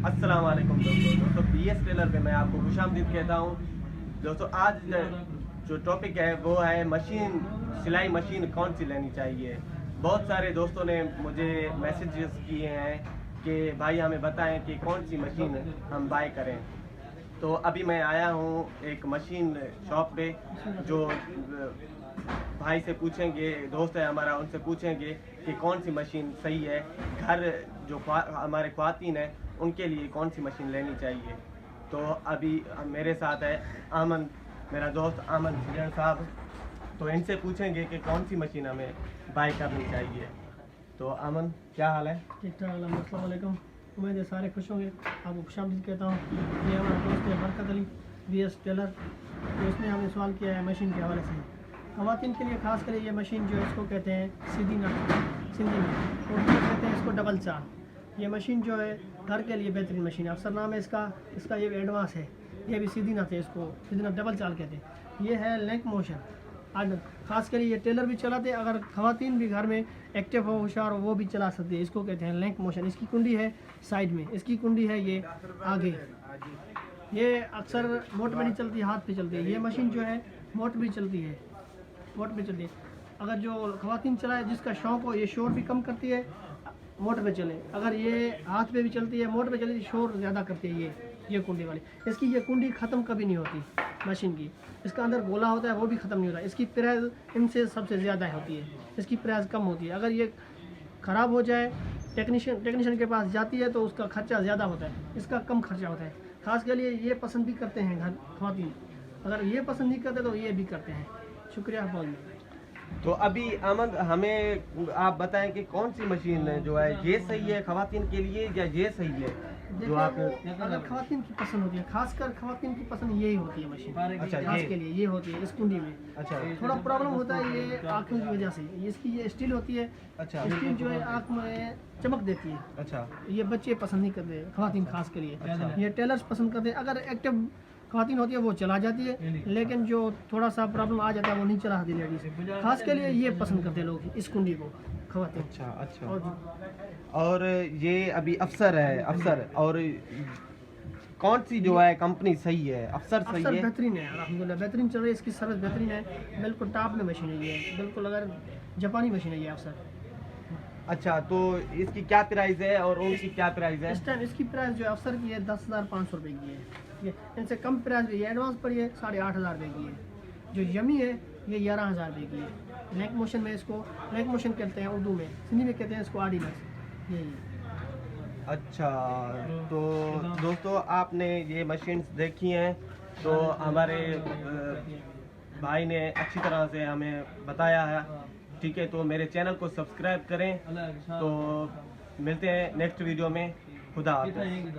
अस्सलाम वालेकुम दोस्तों, BS टेलर पे मैं आपको खुशामदीद कहता हूँ। दोस्तों आज जो टॉपिक है वो है मशीन, सिलाई मशीन कौन सी लेनी चाहिए। बहुत सारे दोस्तों ने मुझे मैसेजेस किए हैं कि भाई हमें बताएं कि कौन सी मशीन हम बाय करें। तो अभी मैं आया हूँ एक मशीन शॉप पे, जो भाई से पूछेंगे, दोस्त है हमारा, उनसे पूछेंगे कि कौन सी मशीन सही है, घर जो हमारे ख्वातीन है उनके लिए कौन सी मशीन लेनी चाहिए। तो अभी मेरे साथ है आमन, मेरा दोस्त आमन सिजन साहब। तो इनसे पूछेंगे कि कौन सी मशीन हमें बाय करनी चाहिए। तो आमन, क्या हाल है? ठीक ठाक, अस्सलाम वालेकुम। उम्मीद है सारे खुश होंगे। आपको खुशामदीद कहता हूँ। ये हमारा दोस्त है बरकत अली BS टेलर। तो इसने हमें सवाल किया है मशीन के हवाले से। ख़वातीन के लिए ख़ास कर ये मशीन जो है इसको कहते हैं सीधी नट, सिंधी नट, और कहते हैं इसको डबल चाल। ये मशीन जो है घर के लिए बेहतरीन मशीन है। अफसर नाम है इसका ये एडवांस है। ये भी सीधी नट है, इसको सीधी नट डबल चाल कहते हैं। ये है लिंक मोशन। आज खास कर ये टेलर भी चलाते हैं, अगर ख़वातीन भी घर में एक्टिव हो, होशियार हो, वो भी चला सकती है। इसको कहते हैं लिंक मोशन। इसकी कुंडी है साइड में, इसकी कुंडी है ये आगे। ये अक्सर मोट में नहीं चलती, हाथ पे चलती है। ये मशीन जो है मोट भी चलती है, मोट पे चलती है। अगर जो ख़वातीन चलाए, जिसका शौक़ हो, ये शोर भी कम करती है, मोट पे चले। अगर ये हाथ पे भी चलती है, मोट पे चलती है, शोर ज़्यादा करती है। ये कुंडी वाली, इसकी ये कुंडी ख़त्म कभी नहीं होती मशीन की। इसका अंदर गोला होता है, वो भी ख़त्म नहीं होता। इसकी प्राइस इनसे सबसे ज़्यादा होती है, इसकी प्राइस कम होती है। अगर ये ख़राब हो जाए, टेक्नीशियन के पास जाती है तो उसका खर्चा ज़्यादा होता है, इसका कम खर्चा होता है। ख़ास के लिए ये पसंद भी करते हैं घर ख़वातीन। अगर ये पसंद नहीं करते तो ये भी करते हैं। शुक्रिया बहुत। तो अभी अमन, हमें आप बताएं कि कौन सी मशीन है जो है ये सही है ख़वातीन के लिए, या ये सही है जो आप? अगर ख़वातीन की पसंद होती है, खासकर ख़वातीन की पसंद यही होती है मशीन। अच्छा, खास के लिए ये होती है इस कुंडी में। अच्छा, थोड़ा प्रॉब्लम होता है ये आँखों की वजह से। इसकी ये स्टील होती है। अच्छा, स्टील जो है आँख में चमक देती है। अच्छा, ये बच्चे पसंद नहीं करते, ख़वातीन खास के लिए। अच्छा। ये टेलर्स पसंद करते हैं। अगर एक्टिव ख़वातीन होती है वो चला जाती है, लेकिन जो थोड़ा सा प्रॉब्लम आ जाता है वो नहीं चलाती लेडीज। खास के लिए ये पसंद करते हैं लोग इस कुंडी को, ख़वातीन। अच्छा, अच्छा। और ये अभी अफसर है, अफसर, और कौन सी जो है कंपनी सही है? अफसर सही है? बेहतरीन है, अल्हम्दुलिल्लाह बेहतरीन चल रही है। इसकी सर्विस बेहतरीन है, बिल्कुल टॉप में मशीन है ये, बिल्कुल अगर जापानी मशीन है ये अफसर। अच्छा, तो इसकी क्या प्राइस है और उनकी क्या प्राइस है? इस टाइम इसकी प्राइस जो है अफसर की है 10,500 रुपये की है। ये इनसे कम प्राइस भी है, एडवांस पर ये 8,500 रुपये की है। जो यमी है ये 11,000 रुपये की है। लिंक मोशन में इसको लिंक मोशन कहते हैं, उर्दू में, हिंदी में कहते हैं इसको आर्डिनेंस। यही। अच्छा, तो दोस्तों आपने ये मशीन्स देखी हैं, तो हमारे भाई ने अच्छी तरह से हमें बताया है। ठीक है, तो मेरे चैनल को सब्सक्राइब करें। तो मिलते हैं नेक्स्ट वीडियो में। खुदा हाफ़िज़।